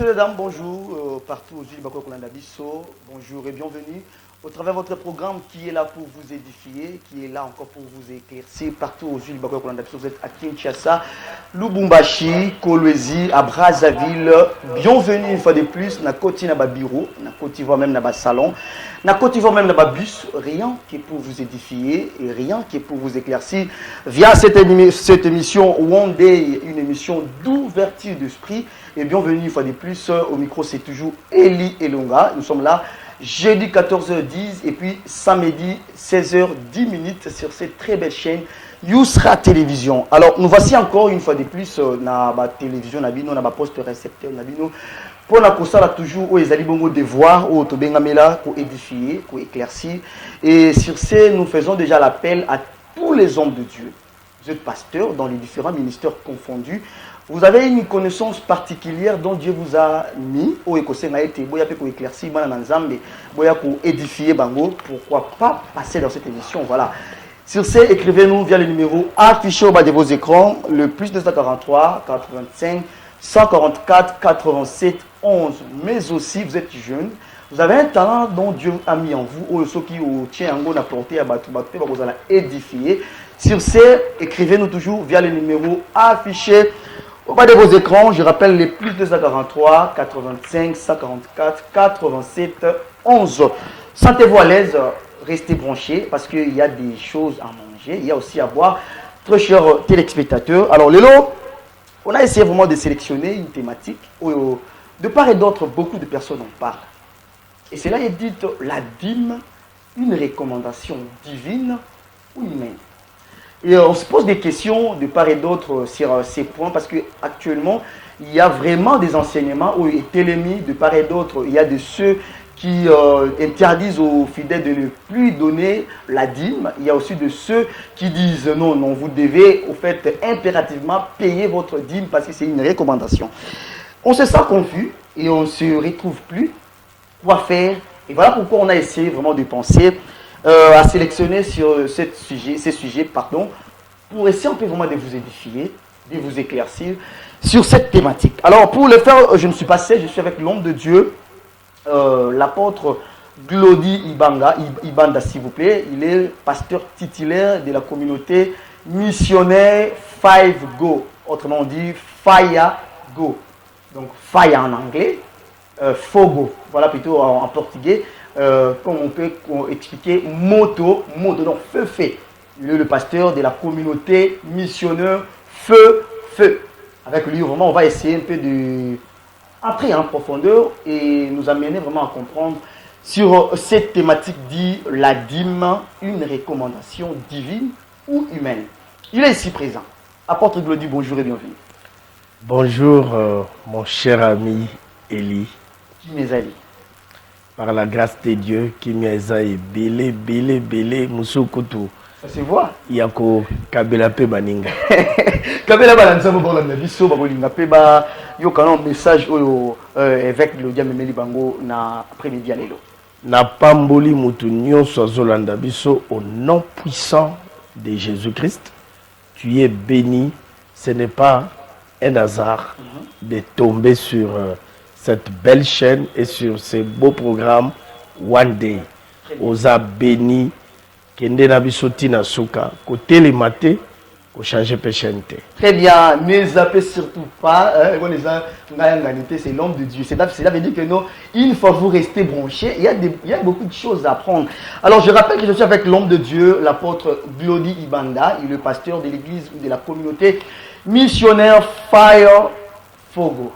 Messieurs, dames, bonjour. Partout aux îles Bakokolanda Bisso, bonjour et bienvenue au travers de votre programme qui est là pour vous édifier, qui est là encore pour vous éclaircir. Partout aux îles Bakokolanda Bisso, vous êtes à Kinshasa, Lubumbashi, Kolwezi, à Brazzaville. Bienvenue une fois de plus. Na Côte na bureau, na Côte d'Ivoire même na salon, na Côte d'Ivoire même na bus. Rien qui est pour vous édifier et rien qui est pour vous éclaircir via cette émission One Day, une émission d'ouverture d'esprit. Et bienvenue une fois de plus, au micro c'est toujours Eli Elonga. Nous sommes là jeudi 14h10 et puis samedi 16h10 sur cette très belle chaîne Yousra Télévision. Alors nous voici encore une fois de plus na ba télévision na bino na ba poste récepteur na bino pour la kosala toujours où les bongo devoir où to bengamela pour édifier, pour éclaircir. Et sur ce nous faisons déjà l'appel à tous les hommes de Dieu. Vous êtes pasteur dans les différents ministères confondus. Vous avez une connaissance particulière dont Dieu vous a mis au écosystème boya pour éclaircir boya pour édifier bango. Pourquoi pas passer dans cette émission? Voilà. Sur ce, écrivez-nous via le numéro affiché au bas de vos écrans, le plus 243 85 144 87 11. Mais aussi, vous êtes jeune, vous avez un talent dont Dieu a mis en vous, ceux qui tient en à porter à battre, vous allez édifier. Sur ce, écrivez-nous toujours via le numéro affiché au bas de vos écrans. Je rappelle les plus 243 85 144 87 11. Sentez-vous à l'aise, restez branchés parce qu'il y a des choses à manger, il y a aussi à boire. Très chers téléspectateurs, alors Lélo, on a essayé vraiment de sélectionner une thématique où, de part et d'autre, beaucoup de personnes en parlent. Et cela est dit la dîme, une recommandation divine ou humaine. Et on se pose des questions de part et d'autre sur ces points parce qu'actuellement, il y a vraiment des enseignements où il est émis de part et d'autre. Il y a de ceux qui interdisent aux fidèles de ne plus donner la dîme. Il y a aussi de ceux qui disent non, non, vous devez au fait impérativement payer votre dîme parce que c'est une recommandation. On se sent confus et on ne se retrouve plus quoi faire. Et voilà pourquoi on a essayé vraiment de penser à sélectionner sur ces sujets, pour essayer un peu vraiment de vous édifier, de vous éclaircir sur cette thématique. Alors pour le faire, je ne suis pas seul, je suis avec l'homme de Dieu, l'apôtre Glody Ibanda, s'il vous plaît. Il est pasteur titulaire de la communauté missionnaire Five Go, autrement dit Fire Go. Donc Fire en anglais, Fogo, voilà plutôt en portugais. Comme on peut expliquer, moto, donc feu. Il est le pasteur de la communauté missionnaire feu. Avec lui, vraiment, on va essayer un peu de entrer en profondeur et nous amener vraiment à comprendre sur cette thématique dit la dîme, une recommandation divine ou humaine. Il est ici présent. Apôtre Glody, bonjour et bienvenue. Bonjour, mon cher ami Eli. Qui mes amis? Par la grâce de Dieu, qui m'a belé, Moussoukoutou. Ça se voit. Yako Kabela pe baninga. Kabela balanza mo bola na biso ba bolinga pe ba yo kana message oyo avec le dia memeli bango na après-midi lelo. Na pamboli mutu nyonso azolanda biso au nom puissant de Jésus-Christ. Tu es béni. Ce n'est pas un hasard de tomber sur cette belle chaîne et sur ce beau programme One Day. Osa béni, kende na biso tina suka, côté les matés, ko changer péchente. Très bien, ne zappez surtout pas, c'est l'homme de Dieu. Cela veut dire que non, une fois vous restez branchés, il y a beaucoup de choses à apprendre. Alors je rappelle que je suis avec l'homme de Dieu, l'apôtre Glody Ibanda, il est le pasteur de l'église ou de la communauté missionnaire Fire Fogo.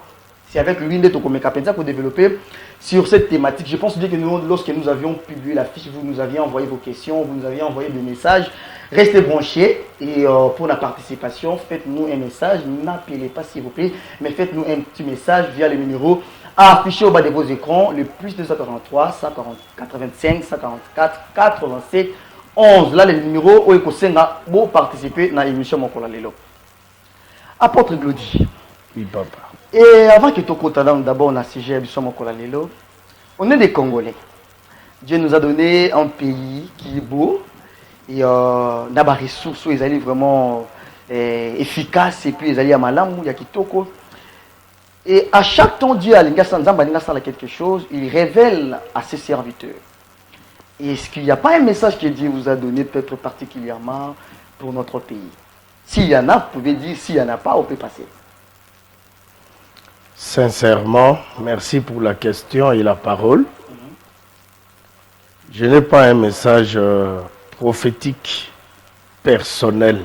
C'est avec lui pour développer sur cette thématique. Je pense que lorsque nous avions publié la fiche, vous nous aviez envoyé vos questions, vous nous aviez envoyé des messages. Restez branchés et pour la participation, faites-nous un message. N'appelez pas s'il vous plaît, mais faites-nous un petit message via le numéro affiché au bas de vos écrans, le plus 243 185 144 87 11. Là, le numéro où vous pour participer à l'émission Mokola Lelo. Apôtre Glody. Oui, papa. Et avant que tu aies d'abord on a sujet on est des Congolais. Dieu nous a donné un pays qui est beau et on a des ressources, ils allaient vraiment efficaces et puis ils allaient à Malamu, il y a Kitoko. Et à chaque temps, Dieu a quelque chose, il révèle à ses serviteurs. Et est-ce qu'il n'y a pas un message que Dieu vous a donné, peut-être particulièrement pour notre pays? S'il y en a, vous pouvez dire, s'il n'y en a pas, on peut passer. Sincèrement, merci pour la question et la parole. Je n'ai pas un message prophétique personnel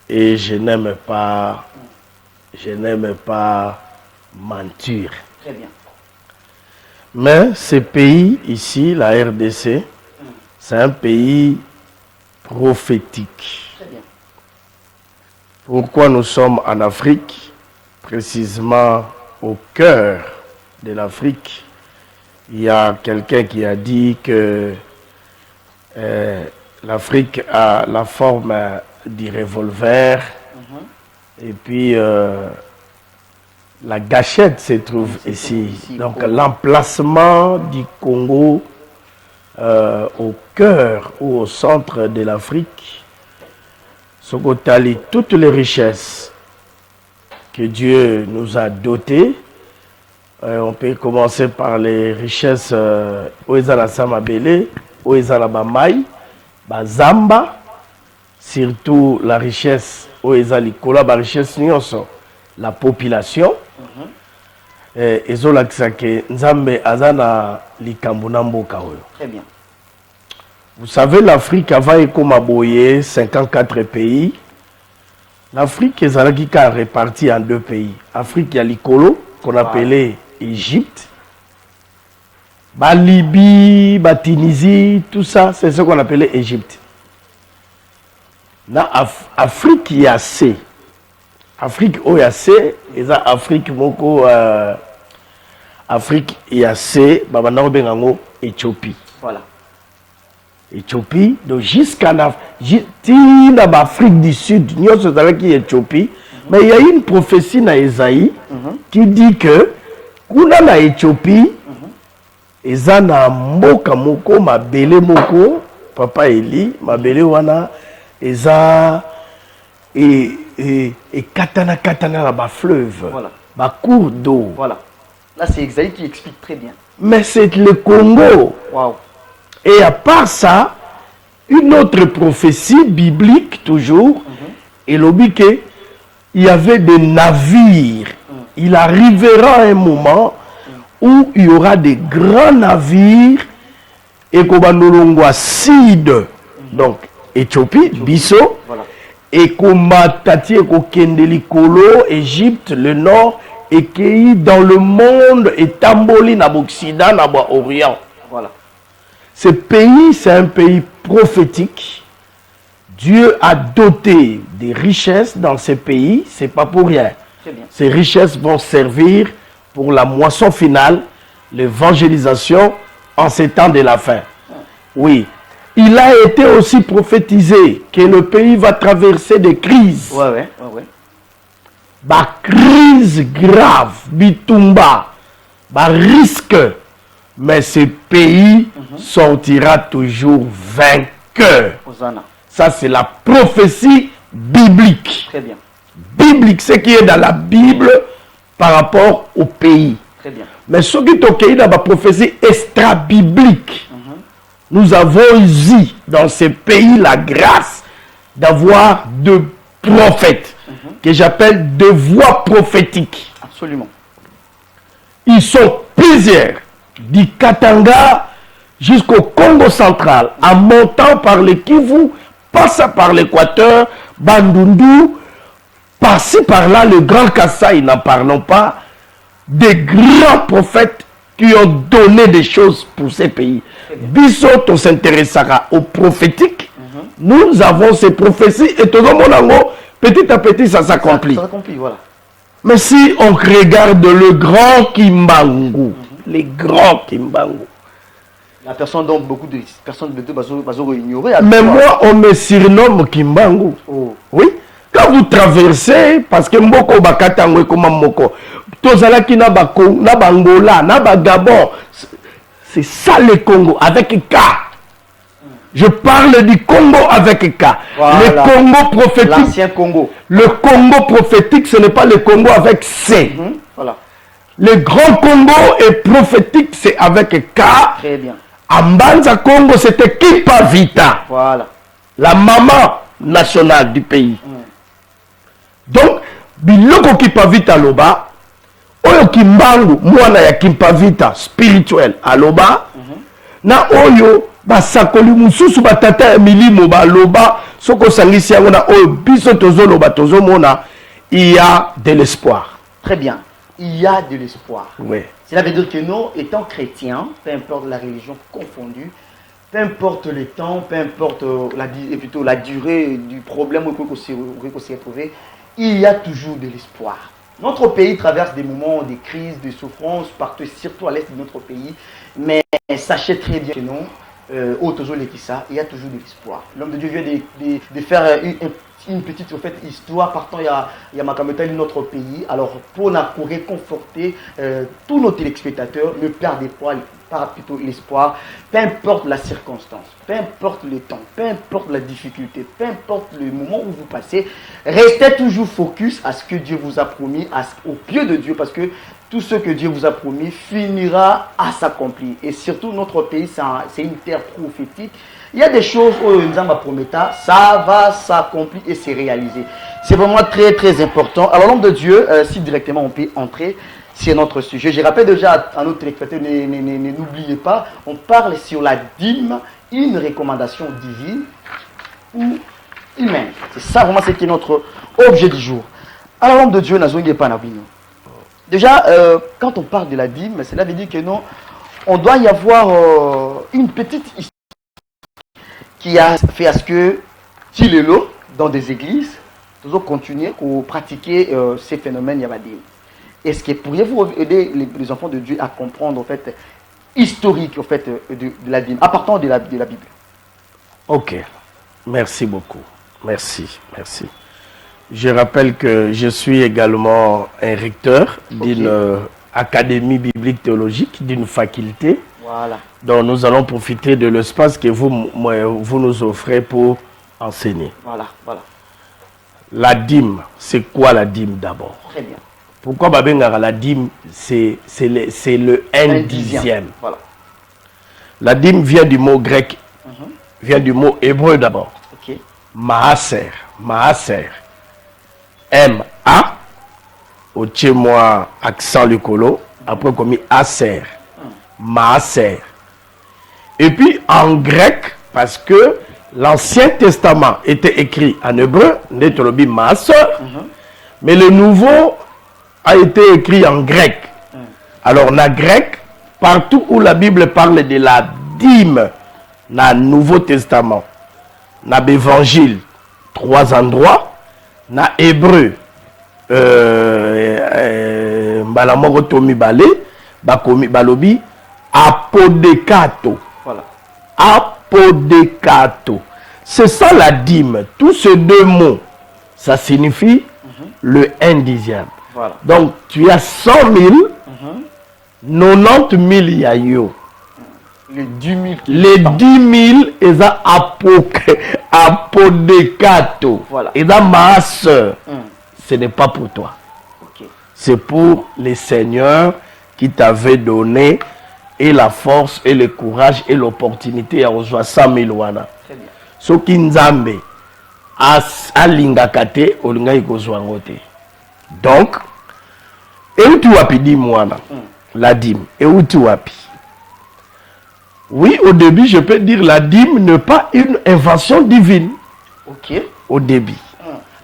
et je n'aime pas mentir. Très bien. Mais ce pays ici, la RDC, c'est un pays prophétique. Très bien. Pourquoi nous sommes en Afrique, précisément au cœur de l'Afrique? Il y a quelqu'un qui a dit que l'Afrique a la forme du revolver et puis la gâchette se trouve ici. Donc l'emplacement du Congo au cœur ou au centre de l'Afrique, Sokotali, toutes les richesses que Dieu nous a dotées. On peut commencer par les richesses Oezala Samabele, Oezala Bamai, Bazamba, surtout la richesse Oezali Kola, la richesse Nyonso, la population. Ezolakisake Nzambe Azana Likambuna Mboka oyo. Très bien. Vous savez, l'Afrique avait comme aboyé 54 pays. L'Afrique est répartie en deux pays. Afrique, il y a l'Ikolo, qu'on appelait Égypte. Libye, Tunisie, tout ça, c'est ce qu'on appelait Égypte. Dans Afrique, il y a C. Afrique, il y a C. Et ça, Afrique, Afrique, il y a C. Éthiopie. Voilà. Éthiopie, donc jusqu'à l'Afrique du Sud, nous sommes Éthiopie, mais il y a une prophétie dans Esaïe qui dit que kuna na Éthiopie, ezana mboka moko mabele moko, papa Eli, mabele wana eza et katana la ba fleuve, voilà. Ba cours d'eau. Voilà. Là c'est Esaïe qui explique très bien. Mais c'est le Congo. Waouh. Et à part ça, une autre prophétie biblique toujours, et l'obité, il y avait des navires. Il arrivera un moment où il y aura des grands navires et Kobanolongwa Sid, donc Éthiopie, Bisso, voilà. Et Komatati et Kokendeli Kolo, Égypte, le nord, et qui dans le monde et Tamboli, Naboksidana, Nabo Orient. Voilà. Ce pays, c'est un pays prophétique. Dieu a doté des richesses dans ce pays, c'est pas pour rien. Très bien. Ces richesses vont servir pour la moisson finale, l'évangélisation en ces temps de la fin. Oui. Il a été aussi prophétisé que le pays va traverser des crises. Ouais. Bah, crise grave, bitumba, bah, risque. Mais ce pays sortira toujours vainqueur. Hosanna. Ça, c'est la prophétie biblique. Très bien. Biblique, ce qui est dans la Bible par rapport au pays. Très bien. Mais ce qui est dans la prophétie extra-biblique, nous avons eu dans ce pays la grâce d'avoir deux prophètes que j'appelle deux voix prophétiques. Absolument. Ils sont plusieurs, du Katanga jusqu'au Congo central, en montant par le Kivu, passant par l'Équateur, Bandundu, passant par là le Grand Kassai, n'en parlons pas, des grands prophètes qui ont donné des choses pour ces pays. Bissoto s'intéressera aux prophétiques. Nous avons ces prophéties et tout le monde, petit à petit, ça s'accomplit. Ça s'accomplit, voilà. Mais si on regarde le grand Kimbangu, les grands Kimbangu, La personne dont beaucoup de personnes vont ignorer. mais moi, on me surnomme Kimbangu. Oh. Oui. Quand vous traversez, parce que Mboko Bakatangwe comme Mboko, Tozalaki na Bangola, na Gabon, c'est ça le Congo, avec K. Je parle du Congo avec K. Voilà. Le Congo prophétique. L'ancien Congo. Le Congo prophétique, ce n'est pas le Congo avec C. Voilà. Le grand Congo est prophétique, c'est avec K. Très bien. Ambanza Congo, c'était Kipavita. Voilà. La maman nationale du pays. Donc, biloko Kipavita loba, oyo kimbangu, mwana ya Kipavita spirituel aloba, na oyo basakoli mususu batata ya milimo baloba, soko sangisi yango na oyo biso tozo loba tozo mona, il y a de l'espoir. Très bien. Il y a de l'espoir. Oui. Cela veut dire que nous, étant chrétiens, peu importe la religion confondue, peu importe le temps, peu importe la durée du problème qu'on s'est retrouvé, il y a toujours de l'espoir. Notre pays traverse des moments, des crises, des souffrances, partout, surtout à l'est de notre pays. Mais sachez très bien que nous, il y a toujours de l'espoir. L'homme de Dieu vient de faire une petite histoire partant il y a Makameta notre pays. Alors pour réconforter tous nos téléspectateurs, ne perdez pas plutôt l'espoir, peu importe la circonstance, peu importe le temps, peu importe la difficulté, peu importe le moment où vous passez, restez toujours focus à ce que Dieu vous a promis, au pied de Dieu, parce que tout ce que Dieu vous a promis finira à s'accomplir. Et surtout, notre pays, c'est une terre prophétique. Il y a des choses où nous avons promis, ça va s'accomplir et se réaliser. C'est vraiment très, très important. Alors, l'homme de Dieu, si directement on peut entrer, c'est notre sujet. Je rappelle déjà à notre téléspectateur, n'oubliez pas, on parle sur la dîme, une recommandation divine ou humaine. C'est ça vraiment ce qui est notre objet du jour. Alors, l'homme de Dieu, n'a pas n'abino. Déjà, quand on parle de la dîme, cela veut dire que non, on doit y avoir une petite histoire qui a fait à ce que Tilelo, dans des églises, toujours continuer à pratiquer ces phénomènes Yabadim. Est-ce que pourriez-vous aider les enfants de Dieu à comprendre en fait historique en fait de la dîme, à partir de la Bible? Ok, merci beaucoup, merci. Je rappelle que je suis également un recteur d'une académie biblique théologique, d'une faculté. Voilà. Donc nous allons profiter de l'espace que vous nous offrez pour enseigner. Voilà. La dîme, c'est quoi la dîme d'abord? Très bien. Pourquoi Babengara la dîme, c'est le 1/10. Voilà. La dîme vient du mot grec, vient du mot hébreu d'abord. Ok. Maaser. M-A, au moi accent le colo, après commis aser. Maaser. Et puis en grec, parce que l'Ancien Testament était écrit en hébreu, Netolobi Maaser, mais le Nouveau a été écrit en grec. Alors, dans le grec, partout où la Bible parle de la dîme, dans le Nouveau Testament, dans l'Évangile, 3 endroits, dans l'hébreu, Balamoro Tomi Bale, Bakomi Balobi, Apodekato. Voilà. Apodekato. C'est ça la dîme. Tous ces deux mots, ça signifie le 1/10. Voilà. Donc, tu as 100 000, 90 000 yayo. Les 10 000. Les 10 000, ils ont apodekato. Voilà. Ils ont ma soeur. Ce n'est pas pour toi. Okay. C'est pour les seigneurs qui t'avaient donné et la force et le courage et l'opportunité à rejoindre 100 000 wana. Très bien. Ce qui nzambe alingakate olinga ikozwangote. Donc, et où tu wapi dîme wana? La dîme. Et où tu wapi? Oui, au début, je peux dire la dîme n'est pas une invention divine. Ok. Au début.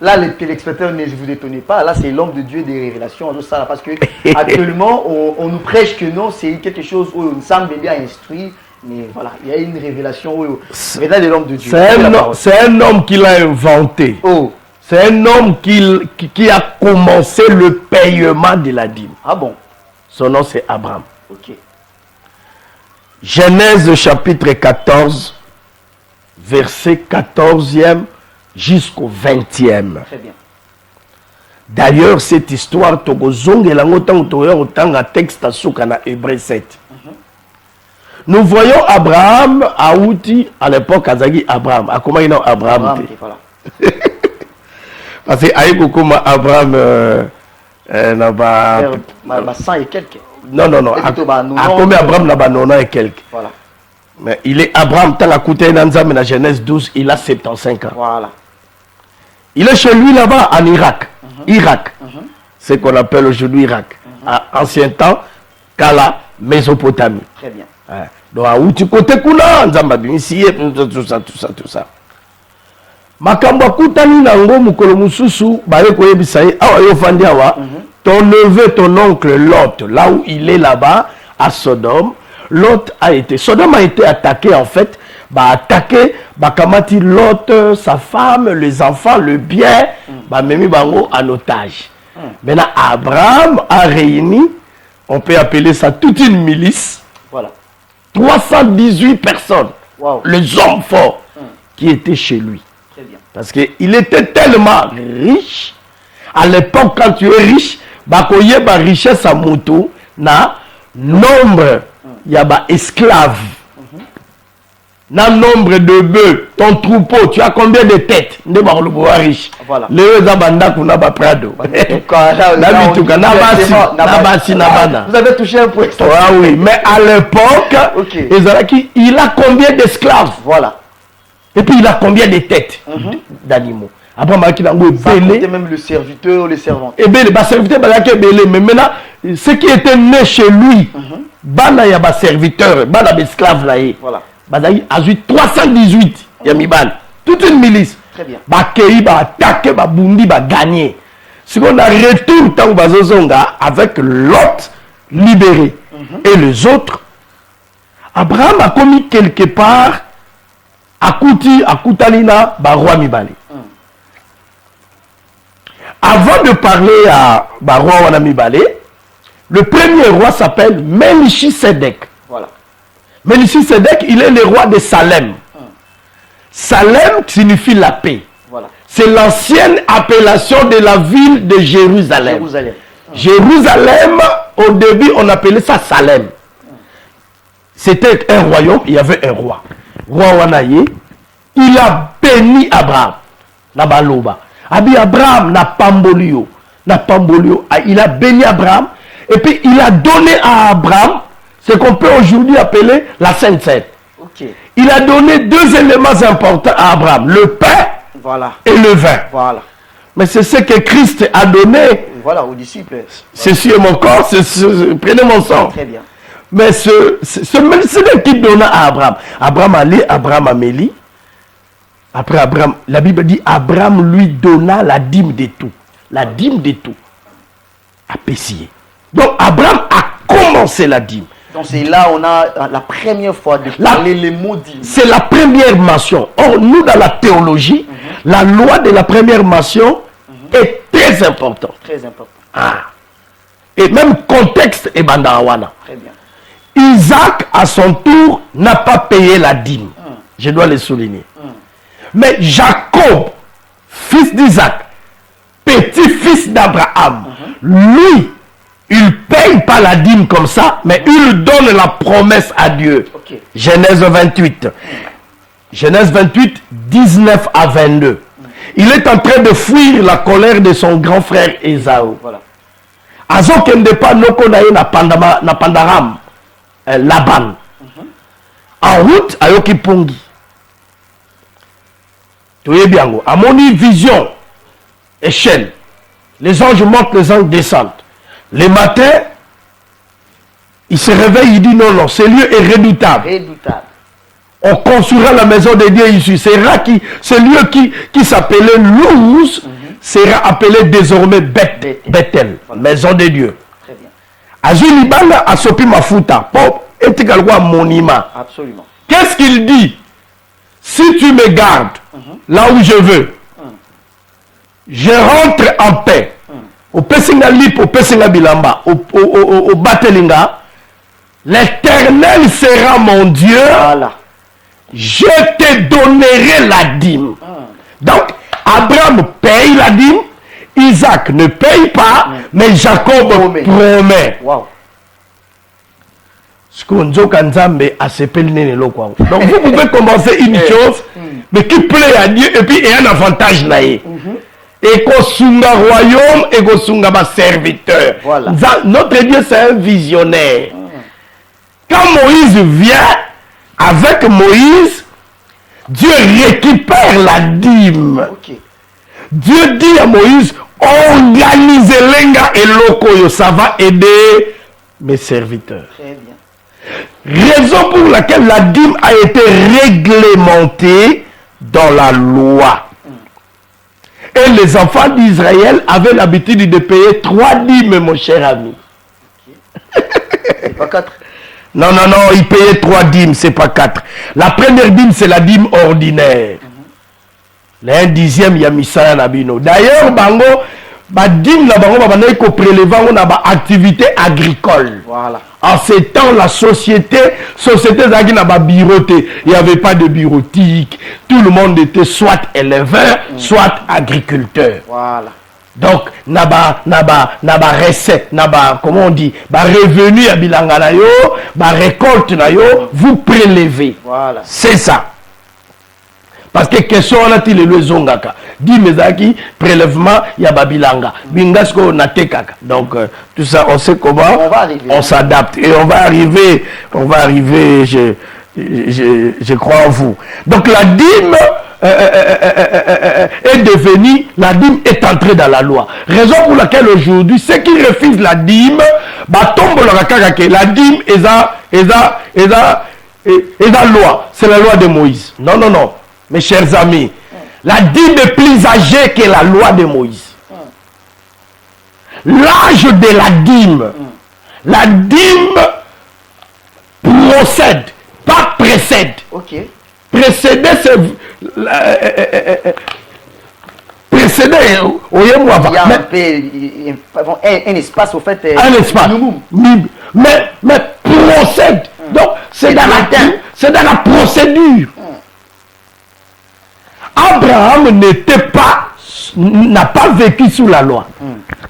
Là, les téléspectateurs, ne vous étonnez pas. Là, c'est l'homme de Dieu des révélations. Ça, parce que actuellement, on nous prêche que non, c'est quelque chose où on semble bien instruit. Mais voilà, il y a une révélation où c'est l'homme de Dieu. C'est un homme qui l'a inventé. Oh. C'est un homme qui a commencé le paiement de la dîme. Ah bon? Son nom, c'est Abraham. Ok. Genèse chapitre 14, verset 14e jusqu'au 20e. Très bien. D'ailleurs, cette histoire, Togozong et l'angotan, un texte à Soukana Hébreu 7. Nous voyons Abraham à Outi, à l'époque, Azagi Abraham. À comment il est Abraham, Abraham, voilà. Parce que Abraham n'a pas. 100 et quelques. Non. À combien Abraham n'a pas 90 et quelques. Voilà. Mais il est Abraham, tant la coûté dans la Genèse 12, il a 75 ans. Voilà. Il est chez lui là-bas en Irak. Irak. C'est ce qu'on appelle aujourd'hui Irak. À ancien temps, Kala, Mésopotamie. Très bien. Donc, où tu côté Kuna, ici, tout ça. Makamba kutani na ngo mukolo mususu, baye koyebisa ye, awa yo fandi awa, ton neveu, ton oncle Lot, là où il est là-bas, à Sodome, Lot a été, Sodome a été attaqué en fait, attaqué, kamati Lot, sa femme, les enfants, le bien, memi bango en otage. Maintenant, Abraham a réuni, on peut appeler ça toute une milice, voilà. 318 personnes, Wow. les hommes forts qui étaient chez lui. Très bien. Parce qu'il était tellement riche. À l'époque, quand tu es riche, bakoye ba richesse à moto, na nombre, il y a ba esclaves. Na nombre de bœufs, ton troupeau, tu as combien de têtes? Ne ba le bois riche. Voilà. Les banda kuna ba prado. Vous avez touché un point. Ah oui, mais à l'époque, il a combien d'esclaves? Voilà. Et puis il a combien de têtes d'animaux? Après, même le serviteur, les servantes. Et bien, les serviteurs, mais maintenant, ceux qui étaient nés chez lui, il y a des serviteurs, des esclaves là. Voilà. Il y a 318, il y a toute une milice. Très bien. Il va attaquer, il va gagner. Ce qu'on a retour avec l'autre libéré. Et les autres, Abraham a commis quelque part à Kutalina, roi Mibali. Avant de parler à roi Wanamibale, le premier roi s'appelle Melchisedec. Voilà. Melchisedec, il est le roi de Salem. Salem signifie la paix. Voilà. C'est l'ancienne appellation de la ville de Jérusalem. Jérusalem, au début, on appelait ça Salem. C'était un royaume, il y avait un roi. Roi Wanaye, il a béni Abraham. Nabaloba. Abraham n'a pambolio. Il a béni Abraham. Et puis il a donné à Abraham ce qu'on peut aujourd'hui appeler la Sainte Seine. Okay. Il a donné deux éléments importants à Abraham. Le pain et le vin. Voilà. Mais c'est ce que Christ a donné. Voilà, aux disciples. Ceci est mon corps, prenez mon sang. Très bien. Mais c'est Melchisedec qui donna à Abraham. Abraham allait, Abraham Amélie. Après Abraham, la Bible dit Abraham lui donna la dîme de tout. La dîme de tout. À Pessier. Donc Abraham a commencé la dîme. Donc c'est là on a la première fois de parler les mots dîme. C'est la première mention. Or, nous dans la théologie, la loi de la première mention est très importante. Très important. Et même contexte est bandawana. Très bien. Isaac, à son tour, n'a pas payé la dîme. Je dois le souligner. Mais Jacob, fils d'Isaac, petit-fils d'Abraham, lui, il paye pas la dîme comme ça, mais il donne la promesse à Dieu. Okay. Genèse 28. Genèse 28, 19 à 22. Il est en train de fuir la colère de son grand frère Ésaü. Voilà. Azokende pa noko na ye na Pandaram, Laban. En route, ayoki pongi. Toye biango. Amoni vision, échelle. Les anges montent, les anges descendent. Le matin, il se réveille, il dit non, ce lieu est redoutable. Redoutable. On construira la maison de Dieu ici. Ce lieu qui s'appelait Luz sera appelé désormais Bethel, maison de Dieu. Très bien. Azulibana a sopi mafuta. Pop, et monument. Absolument. Qu'est-ce qu'il dit? Si tu me gardes là où je veux, je rentre en paix. Au Pessinga Lip, au Pessinga Bilamba, au Batelinga, l'Éternel sera mon Dieu. Voilà. Je te donnerai la dîme. Donc, Abraham paye la dîme, Isaac ne paye pas, mais Jacob promet. Wow. Donc vous pouvez commencer une chose, mais qui plaît à Dieu et puis il y a un avantage là. Et qu'on sunga royaume et qu'on sunga ma serviteur. Voilà. Notre Dieu c'est un visionnaire. Quand Moïse vient, avec Moïse, Dieu récupère la dîme. Ok. Dieu dit à Moïse, organisez l'enga et l'okoyo, ça va aider mes serviteurs. Très bien. Raison pour laquelle la dîme a été réglementée dans la loi. Et les enfants d'Israël avaient l'habitude de payer 3 dîmes, mon cher ami. C'est pas 4. Non, ils payaient 3 dîmes, c'est pas 4. La première dîme, c'est la dîme ordinaire. Un dixième, il y a Misaya Nabino. D'ailleurs, Bango, dîme, il faut prélever une activité agricole. Voilà. En ces temps, la société n'a biroté. Il n'y avait pas de bureautique. Tout le monde était soit éleveur, soit agriculteur. Voilà. Donc, naba recette, comment on dit, revenu à bilanga na yo, récolte na yo, vous prélevez. Voilà. C'est ça. Parce que question on a-t-il le zongaka. Dit mezaki prélèvement ya babilanga. Bingasko na tekaka. Donc tout ça on sait comment on s'adapte et on va arriver je crois en vous. Donc la dîme est devenue, la dîme est entrée dans la loi. Raison pour laquelle aujourd'hui ceux qui refusent la dîme, tombe la dîme est la loi. C'est la loi de Moïse. Non. Mes chers amis, la dîme est plus âgée que la loi de Moïse. L'âge de la dîme procède, pas précède. Ok. Précéder, c'est... Précéder, il y a un espace, au fait... un espace. Mais procède. Donc, c'est dans la procédure. Abraham n'a pas vécu sous la loi.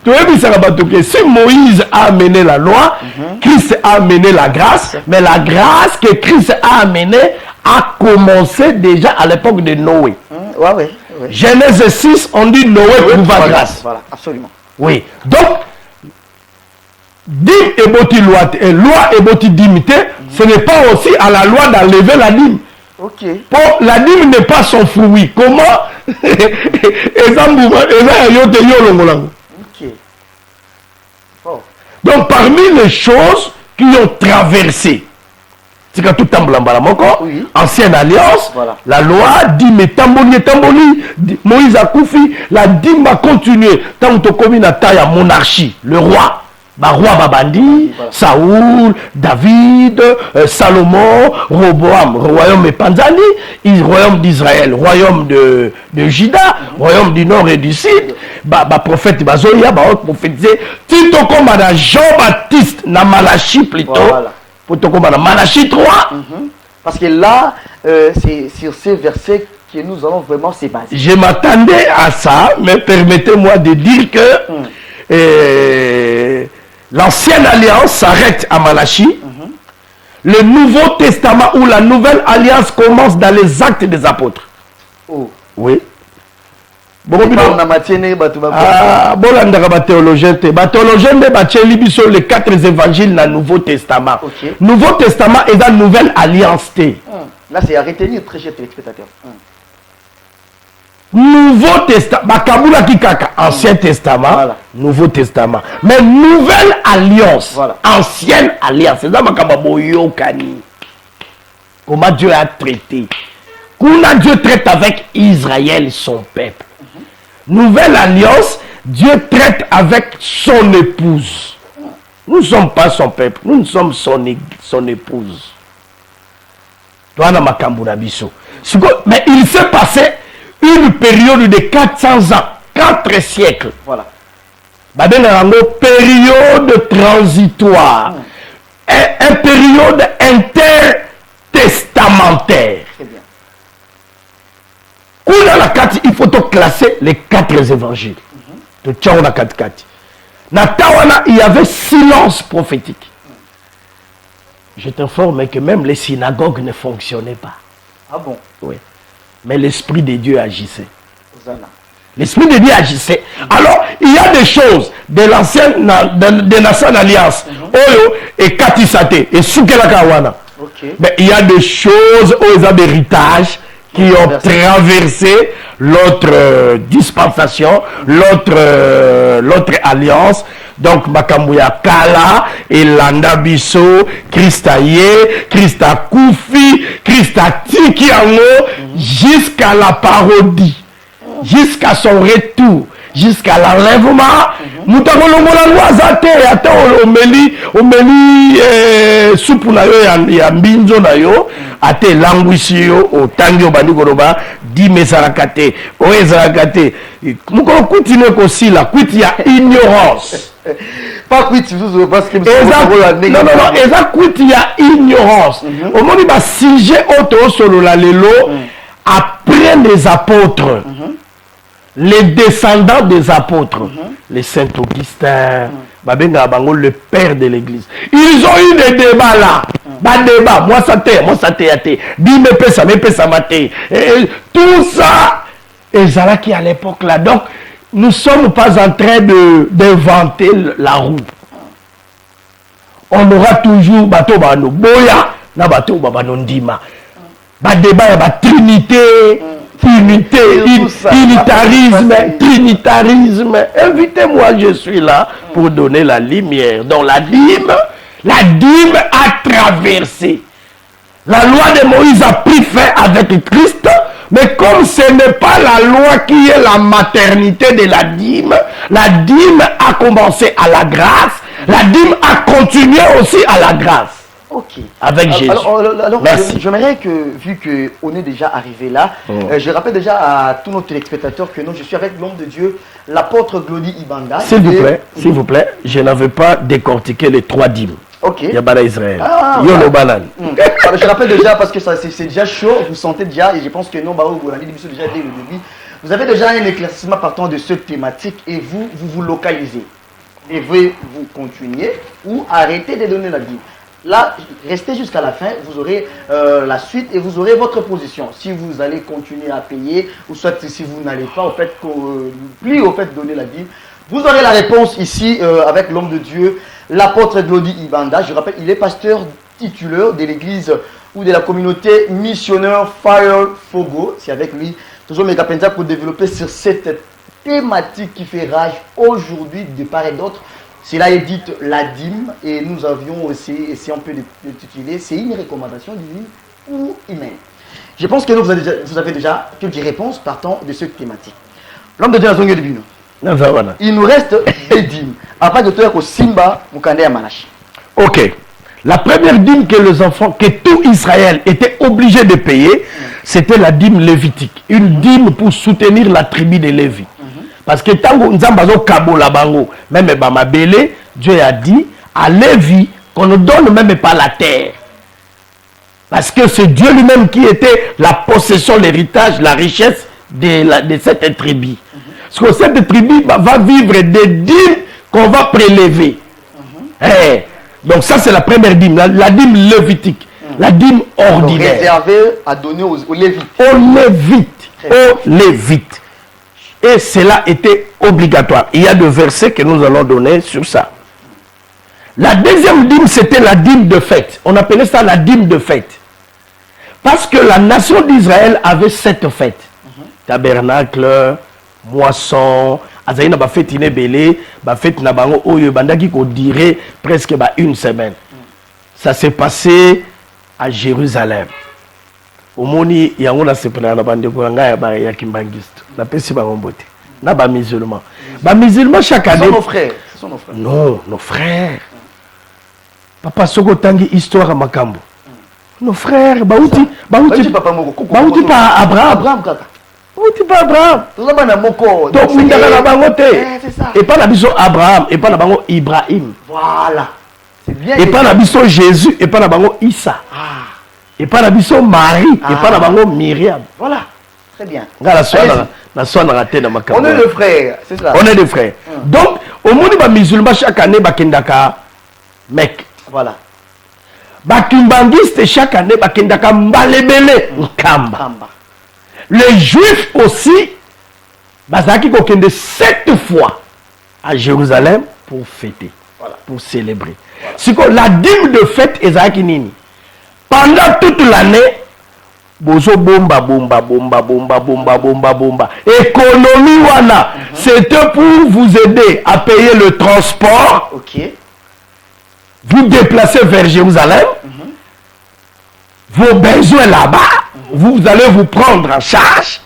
Si Moïse a amené la loi, Christ a amené la grâce, mais la grâce que Christ a amenée a commencé déjà à l'époque de Noé. Ouais. Genèse 6, on dit Noé trouva grâce. Voilà, absolument. Oui. Donc, dîme et boti loi et boti dimité, ce n'est pas aussi à la loi d'enlever la dîme. Ok. La dîme n'est pas son fruit. Comment? Ok. Oh. Donc parmi les choses qui ont traversé, c'est que tout oui. Ancienne Alliance, voilà. La loi dîme tamboli, Moïse a koufi, la dîme va continuer. Tant que tu as taille monarchie, le roi. Roi Babandi, voilà. Saoul, David, Salomon, Roboam, royaume de Panzani, royaume d'Israël, royaume de Juda, royaume du nord et du sud, prophète Bazoya, prophétisé, Tito comme Jean-Baptiste, na Malachie plutôt, pour comme Malachie 3. Parce que là, c'est sur ces versets que nous allons vraiment se baser. Je m'attendais à ça, mais permettez-moi de dire que l'Ancienne Alliance s'arrête à Malachie. Le Nouveau Testament ou la Nouvelle Alliance commence dans les Actes des Apôtres. Oh. Oui. Bon, théologien, les 4 évangiles dans le Nouveau Testament. Okay. Nouveau Testament est dans la Nouvelle Alliance. Là, c'est à retenir, très cher téléspectateur. Nouveau Testament, Ancien Testament, voilà. Nouveau Testament. Mais Nouvelle Alliance, voilà. Ancienne Alliance. C'est ça comment Dieu a traité. Comment Dieu traite avec Israël, son peuple. Nouvelle Alliance, Dieu traite avec son épouse. Nous ne sommes pas son peuple, nous sommes son épouse. Mais il s'est passé une période de 400 ans, 4 siècles. Voilà. Période transitoire. Une période intertestamentaire. Très bien. Il faut classer les 4 évangiles. Il y avait silence prophétique. Je t'informe que même les synagogues ne fonctionnaient pas. Ah bon? Oui. Mais l'Esprit de Dieu agissait. Hosanna. L'Esprit de Dieu agissait. Alors, il y a des choses de l'ancienne alliance. Oyo et Katisate et Sukelakawana. Ok. Mais il y a des choses aux héritage qui ont traversé l'autre dispensation, l'autre alliance. Donc, Makambuya Kala, Elanda Biso, Christa Ye, Christa Koufi, Christa Tikiango, jusqu'à la parodie, jusqu'à son retour, jusqu'à l'enlèvement. Mutakolongola loazate, ata omeli soupu na yo ya mbinzo na yo, ate langwisi yo, otangi obandi koloba, di mesarakate, oezarakate. Mukolo continue kosila, kwiti ya ignorance. Pas kwiti, parce que non, eza kwiti ya ignorance. Au moment ba sujet auto solo la lelo, après les apôtres. Les descendants des apôtres, les Saint-Augustin, le père de l'église, ils ont eu des débats là. Débat, moi ça t'est, dis me ça maté. Tout ça, et ça qui à l'époque là. Donc, nous ne sommes pas en train d'inventer la roue. On aura toujours bateau bano boya, na bateau babano ndima. Débat, trinité. Trinitarisme. Invitez-moi, je suis là pour donner la lumière. Donc la dîme a traversé. La loi de Moïse a pris fin avec Christ, mais comme ce n'est pas la loi qui est la maternité de la dîme a commencé à la grâce, la dîme a continué aussi à la grâce. Ok. Avec Jésus. Alors merci. J'aimerais que, vu qu'on est déjà arrivé là, je rappelle déjà à tous nos téléspectateurs que non, je suis avec l'homme de Dieu, l'apôtre Glody Ibanga. S'il vous plaît, je n'avais pas décortiqué les 3 dîmes. Ok. Yabala Israël. Voilà. Banan. Alors, je rappelle déjà, parce que c'est déjà chaud, vous sentez déjà, et je pense que non, vous l'avez dit déjà dès le début, vous avez déjà un éclaircissement partant de cette thématique et vous localisez. Et vous continuez ou arrêtez de donner la dîme. Là, restez jusqu'à la fin, vous aurez la suite et vous aurez votre position. Si vous allez continuer à payer, ou soit si vous n'allez pas donner la dîme, vous aurez la réponse ici avec l'homme de Dieu, l'apôtre Glody Ibanga. Je rappelle, il est pasteur titulaire de l'église ou de la communauté missionnaire Fire Fogo. C'est avec lui, toujours Megapenza, pour développer sur cette thématique qui fait rage aujourd'hui de part et d'autre. Cela est dit la dîme et nous avions aussi essayé un peu de l'intituler. C'est une recommandation divine ou humaine. Je pense que vous avez déjà quelques réponses partant de cette thématique. L'homme de Dieu a zongué de bino. Il nous reste des dîmes. Après de toi, Simba, Mukande Manachi. Ok. La première dîme que tout Israël était obligé de payer, c'était la dîme lévitique. Une dîme pour soutenir la tribu de Lévi. Parce que tant que nous Kabola Bango, même Bamabele, Dieu a dit à Lévi qu'on ne donne même pas la terre. Parce que c'est Dieu lui-même qui était la possession, l'héritage, la richesse de cette tribu. Parce que cette tribu va vivre des dîmes qu'on va prélever. Donc ça c'est la première dîme, la dîme lévitique, la dîme ordinaire. Réservée à donner aux Lévites. Aux Lévites. Et cela était obligatoire. Il y a 2 versets que nous allons donner sur ça. La deuxième dîme, c'était la dîme de fête. On appelait ça la dîme de fête. Parce que la nation d'Israël avait 7 fêtes. Tabernacle, moisson, azaïna ba fête inébélé, ba fête na bango oyo bandaki ko durer presque 1 semaine. Ça s'est passé à Jérusalem. Omoni yango na sepena na bande ko nga ya kimbangiste. Na pesi ba ngombote. Na ba musulman. Ba musulman chaque année. Ce sont nos frères. Non, nos frères. Papa soko tangi histoire makambo. Nos frères, bauti papa moko. Bauti pa Abraham kaka. Bauti pa Abraham. Toza bana moko. Donc mindaka na bango te. C'est ça. Et pas na biso Abraham, et pas na bango Ibrahim. Voilà. C'est bien. Et pas na biso Jésus, et pas na bango Issa. Et pas la biso Marie, et pas la bango Myriam. Voilà, très bien. On est des frères, c'est ça. On est des frères. Donc, au monde des musulmans, chaque année, bakendaka Mecque. Voilà. bakimbangiste chaque année bakendaka mbalebele nkamba. Les Juifs aussi bazaki kokende 7 fois à Jérusalem pour fêter, pour célébrer. Si la dîme de fête ezaki nini? Pendant toute l'année, bozo bomba. Économie wana, c'était pour vous aider à payer le transport. Vous déplacez vers Jérusalem. Vos besoins là-bas, vous allez vous prendre en charge.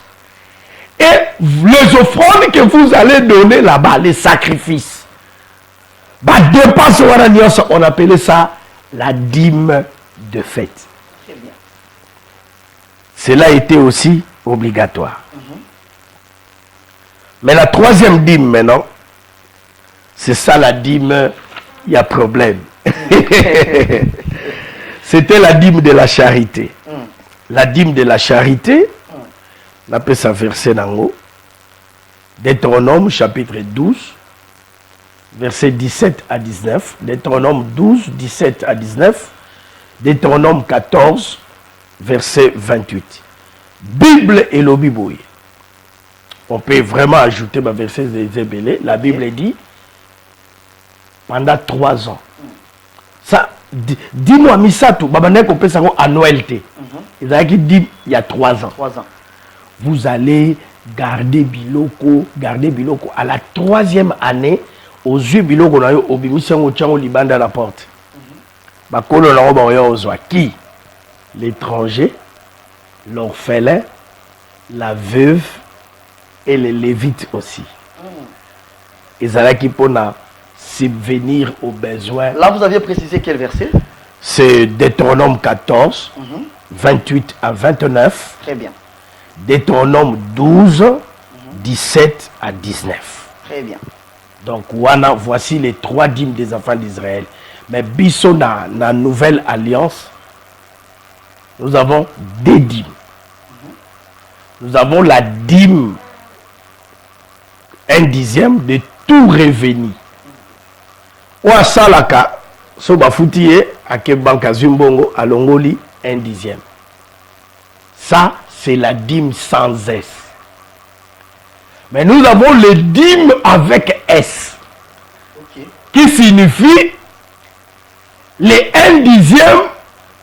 Et les offrandes que vous allez donner là-bas, les sacrifices. On appelait ça la dîme de fête. Cela était aussi obligatoire. Mais la troisième dîme maintenant, c'est ça la dîme, il y a problème. C'était la dîme de la charité. La dîme de la charité, on appelle ça verset d'en haut. Deutéronome chapitre 12, verset 17 à 19. Deutéronome 12, 17 à 19. Deutéronome 14, verset 28. Bible et le Bible. On peut vraiment ajouter ma verset des Zébélé. La Bible dit pendant 3 ans. Ça, dis-moi, Misato, Babanek, on peut savoir annualité. Il y a 3 ans. 3 ans. Vous allez garder Biloko à la 3e année. Aux yeux Biloko, on a eu au Liban à la porte. Qui? L'étranger, l'orphelin, la veuve et les lévites aussi. Ils allaient qui pour subvenir aux besoins. Là, vous aviez précisé quel verset? C'est Deutéronome 14, 28 à 29. Très bien. Deutéronome 12, 17 à 19. Très bien. Donc, voici les 3 dîmes des enfants d'Israël. Mais biso dans la nouvelle alliance, nous avons des dîmes. Nous avons la dîme, 1/10 de tout revenu. Ou à Salaka, Soba Foutiye, à Kebanka Zumbongo, à Longoli, 1/10. Ça, c'est la dîme sans S. Mais nous avons le dîme avec S. Qui signifie les 1/10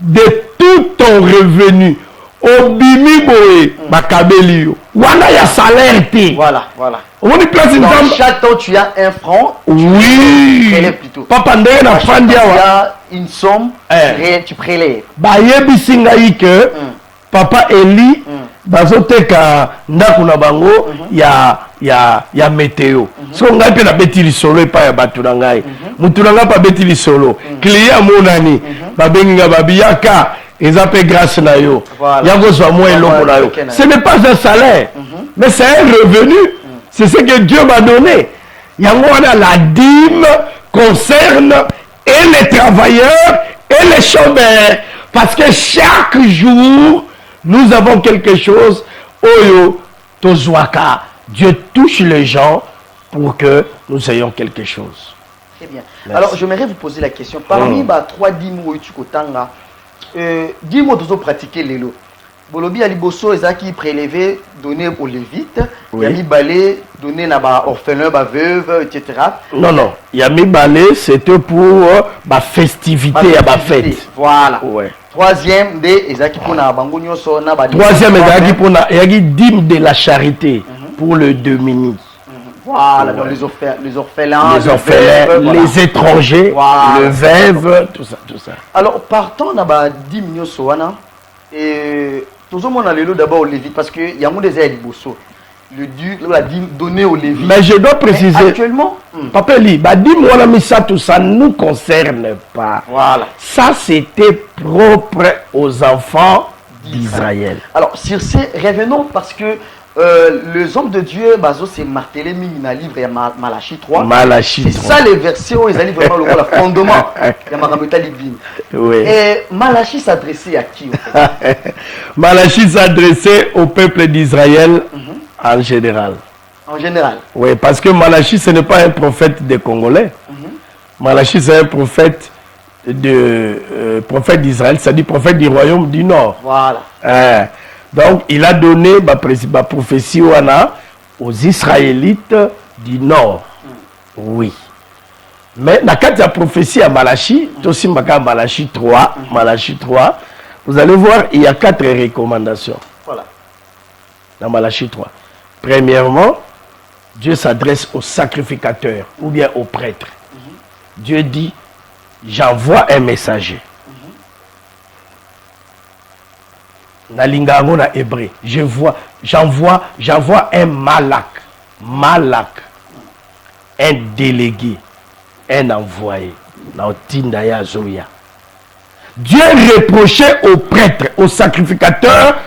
de tout ton revenu. Obimi boé, bakabelio. Wana ya salaire P. Voilà. On dit place dans chaque temps tu as 1 franc. Oui. Tu prélèves plutôt. Papa ndé na fandi Il y awa. a une somme, tu prélèves. Ba yebi singa ike papa Eli bazoteka ndaku na bango ya météo. So ngai pe na beti lisolo epa ya batu na ngai. Mutu na ngai pa beti lisolo. Client monani ba benga babiyaka. Ils appellent grâce na yo. Ce n'est pas un salaire, mais c'est un revenu. C'est ce que Dieu m'a donné. La dîme concerne et les travailleurs et les chômeurs. Parce que chaque jour, nous avons quelque chose. Oyo, Tozwaka. Dieu touche les gens pour que nous ayons quelque chose. Très bien. Merci. Alors, j'aimerais vous poser la question. Parmi les 3 dîmes où tu kotanga, dis-moi de pratiquer les lots. Bolobi aliboso ezaki prélevé donné aux lévites, yami balé donné na ba orphelin, ba veuve, etc. Non, yami balé c'était pour ba festivité à ba fête. Voilà. Ouais. 3e de ezaki pour na bango nyoso na ba. 3e ezaki pour na yaki dîme de la charité pour le demi. Voilà, donc les orphelins, les étrangers, les veuves, tout ça. Alors, partons dans 10 millions soana et tout le monde a le lot d'abord aux Lévites parce qu'il y a des aides bosso. La dîme donnée aux Lévites. Mais je dois préciser. Mais actuellement, Papa Li, dîme ça tout ça ne nous concerne pas. Voilà. Ça c'était propre aux enfants d'Israël. Alors, sur ces revenons parce que les hommes de Dieu, c'est martelé dans le livre Malachi 3. C'est ça les versets où ils allaient vraiment le fondement de Marameta Livine. Et Malachi s'adressait à qui en fait? Malachi s'adressait au peuple d'Israël en général. En général? Oui, parce que Malachi, ce n'est pas un prophète des Congolais. Malachi, c'est un prophète prophète d'Israël, c'est-à-dire prophète du royaume du Nord. Voilà. Donc, il a donné la prophétie aux Israélites du Nord. Oui. Mais dans la prophétie à Malachi, aussi Malachi 3, Malachi 3, vous allez voir, il y a 4 recommandations. Voilà. Dans Malachi 3. Premièrement, Dieu s'adresse aux sacrificateurs ou bien aux prêtres. Dieu dit, j'envoie un messager. Nalingango na hébreu. J'envoie un malak. Malak. Un délégué. Un envoyé. Dieu reprochait aux prêtres, aux sacrificateurs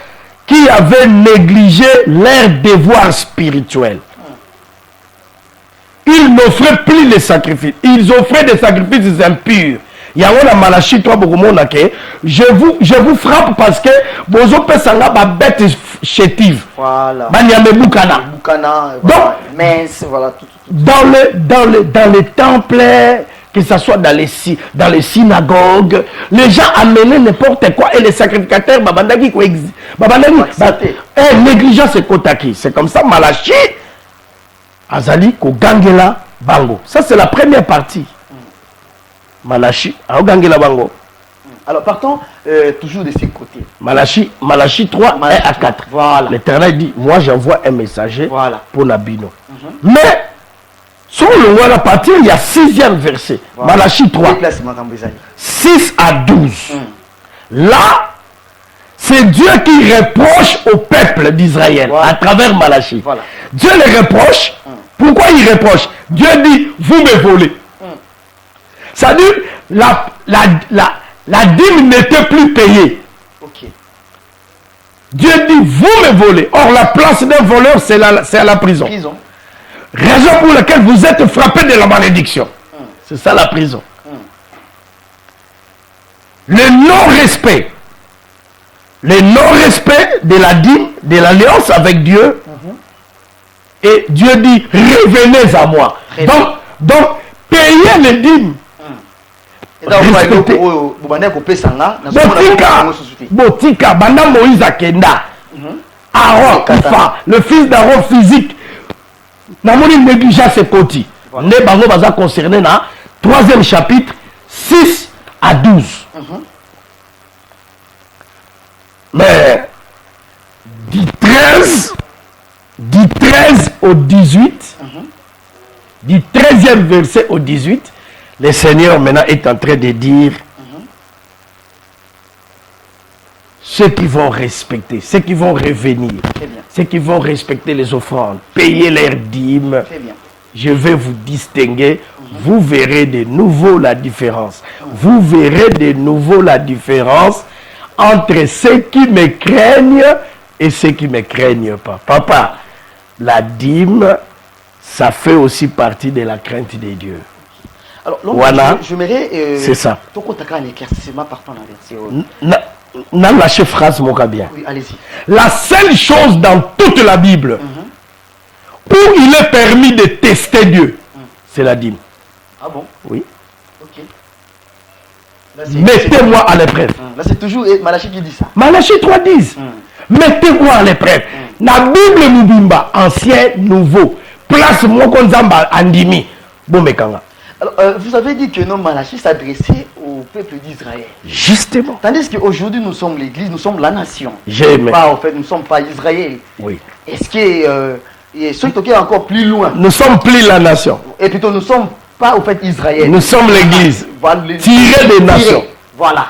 qui avaient négligé leur devoir spirituel. Ils n'offraient plus les sacrifices. Ils offraient des sacrifices impurs. Il y a un Malachi 3, je vous frappe parce que vous avez une bête chétive. Voilà. Donc, mince, voilà. dans les temples, que ce soit dans les synagogues, les gens amenaient n'importe quoi et les sacrificateurs, négligence et kotaki. C'est comme ça, Malachi, Azali, Kogangela, Bango. Ça, c'est la première partie. Malachi, Gangela Bango. Alors, partons toujours de ces côtés. Malachi 3, 1 à 4. Voilà. L'Éternel dit, moi j'envoie un messager pour Nabino. Mais, sur le roi, la partie, il y a 6e verset. Voilà. Malachi 3. 6 à 12. Là, c'est Dieu qui reproche au peuple d'Israël à travers Malachi. Voilà. Dieu les reproche. Pourquoi il reproche? Dieu dit, vous me volez. C'est-à-dire, la dîme n'était plus payée. Okay. Dieu dit, vous me volez. Or, la place d'un voleur, c'est à la prison. Raison pour laquelle vous êtes frappé de la malédiction. C'est ça la prison. Le non-respect. Le non-respect de la dîme, de l'alliance avec Dieu. Et Dieu dit, revenez à moi. Donc, payez les dîmes. Botika, Banda Moïse Akenda, Aaron, Kifa, le fils d'Aaron physique, Namoni négligence et koti. Ne bango baza concerné dans 3e chapitre 6 à 12. Mais du 13 au 18, du 13e verset au 18, le Seigneur maintenant est en train de dire ceux qui vont respecter, ceux qui vont revenir, ceux qui vont respecter les offrandes, payer leurs dîmes, je vais vous distinguer, vous verrez de nouveau la différence. Vous verrez de nouveau la différence entre ceux qui me craignent et ceux qui ne me craignent pas. Papa, la dîme, ça fait aussi partie de la crainte de Dieu. Alors, voilà. j'aimerais. C'est ça. Un éclaircissement par ton verset. N'a lâché phrase, mon gars bien. Oui, allez-y. La seule chose dans toute la Bible où il est permis de tester Dieu, c'est la dîme. Ah bon? Oui. Ok. Mettez-moi à l'épreuve. Là, c'est toujours Malachi qui dit ça. Malachi 3:10. Mettez-moi à l'épreuve. La Bible nous dit ancien, nouveau. Place-moi comme Zamba Andimi. Bon, mekanga. Alors, vous avez dit que non, Malachi s'adressait au peuple d'Israël. Justement. Tandis qu'aujourd'hui, nous sommes l'Église, nous sommes la nation. Pas, en fait, nous ne sommes pas Israël. Oui. Est-ce que ceux qui sont encore plus loin? Nous ne sommes plus la nation. Et plutôt, nous ne sommes pas, au fait, Israël. Nous sommes l'Église. Tirés des nations. Voilà.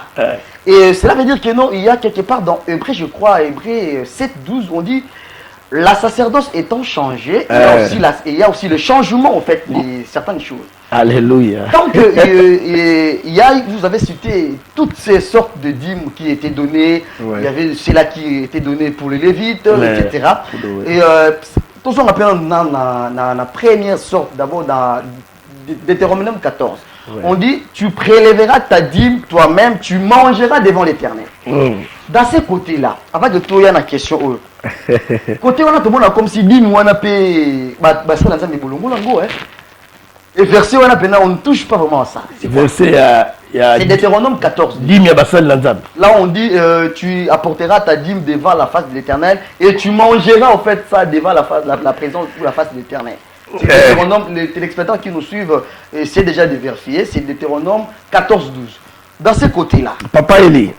Et cela veut dire que non, il y a quelque part dans Hébreu, je crois, Hébreu 7:12, on dit la sacerdoce étant changée, il y a aussi le changement, en fait, de certaines choses. Alléluia. Donc, vous avez cité toutes ces sortes de dîmes qui étaient données. Il y avait celles-là qui étaient données pour les Lévites, etc. Et tout ça, on appelle la première sorte, d'abord dans Deutéronome 14. On dit, tu prélèveras ta dîme toi-même, tu mangeras devant l'Éternel. Dans ces côtés-là, avant de tout, il y a une question. Côté, on a tout le monde comme si dîme, on a payé. Et verset, on ne touche pas vraiment à ça. Verset, C'est Deutéronome 14. Là on dit tu apporteras ta dîme devant la face de l'Éternel et tu mangeras en fait ça devant la présence ou la face de l'Éternel. C'est Deutéronome, les téléspectateurs qui nous suivent, c'est déjà de vérifier, c'est Deutéronome 14-12. Dans ce côté-là. Papa Eli,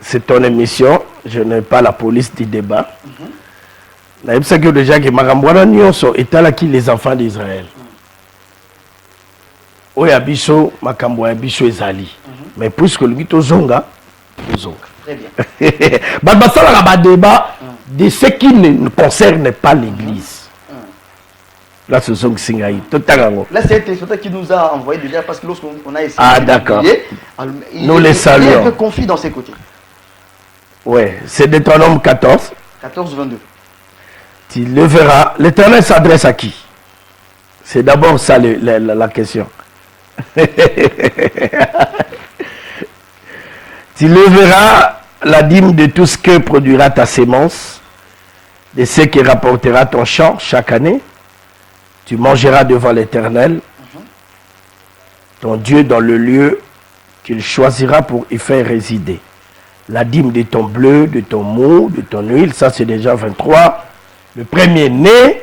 c'est ton émission, je n'ai pas la police du débat. Je sais que déjà que Marambouana Nyonso est là qui les enfants d'Israël. Oya biso makambo ya biso ezali. Mais puisque le gito zonga, zonga. Très bien. Basala la débat de ce qui ne concerne pas l'église. Là, ce sont Singaï. Là, c'est un téléspectateur qui nous a envoyé déjà parce que lorsqu'on a essayé d'accord. Nous les saluons. Il est un peu confus dans ses côtés. Oui, c'est Deutéronome 14. 14-22. Tu le verras. L'Éternel s'adresse à qui? C'est d'abord ça la question. Tu le verras la dîme de tout ce que produira ta sémence, de ce qui rapportera ton champ chaque année. Tu mangeras devant l'Éternel, ton Dieu, dans le lieu qu'il choisira pour y faire résider. La dîme de ton bleu, de ton mou, de ton huile, ça c'est déjà 23. Le premier-né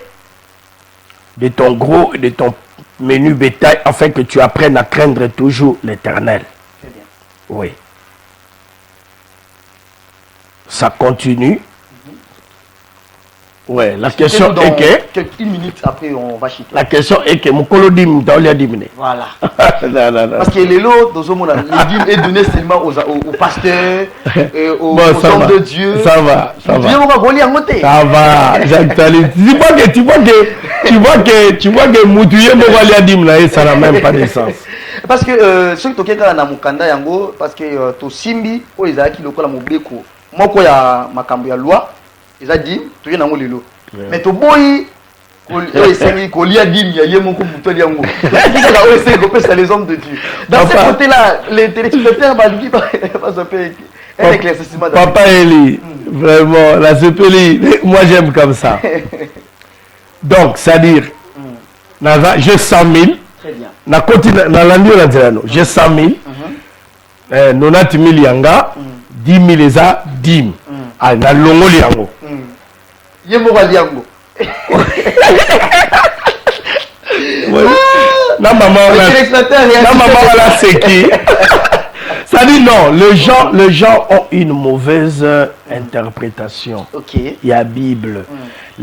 de ton gros et de ton menu bétail, afin que tu apprennes à craindre toujours l'Éternel. Oui. Ça continue. Ouais, la question est que... Une minute après, on va chiter. La question est que mon colodim doit diminuer. Voilà. non. Parce que les lots, dans ce monde-là, les dîmes est donné seulement aux pasteurs, aux hommes de Dieu. Ça va. Ça va, j'actualise. Tu vois que Moutouye Movalia Dimna, ça n'a même pas de sens. Parce que ceux qui ont na mukanda yango, parce que to simbi, o ezaki lokola mobeko, moko ya makambo ya loi. Ils ont dit, tu es dans le lot. Mais tu boy, il y a dit, il y a les hommes de Dieu. Dans ce côté-là, les téléspectateurs vont un éclaircissement. Papa Eli, vraiment, la Zepeli, moi j'aime comme ça. Donc, c'est-à-dire, j'ai 100 000. Très bien. J'ai 100 000. 90 000 yanga, 10 000 eza, 10 000. Ah, na longoli yango. Na maman là c'est qui? Ça dit non, les gens ont une mauvaise interprétation. OK. Il y a Bible.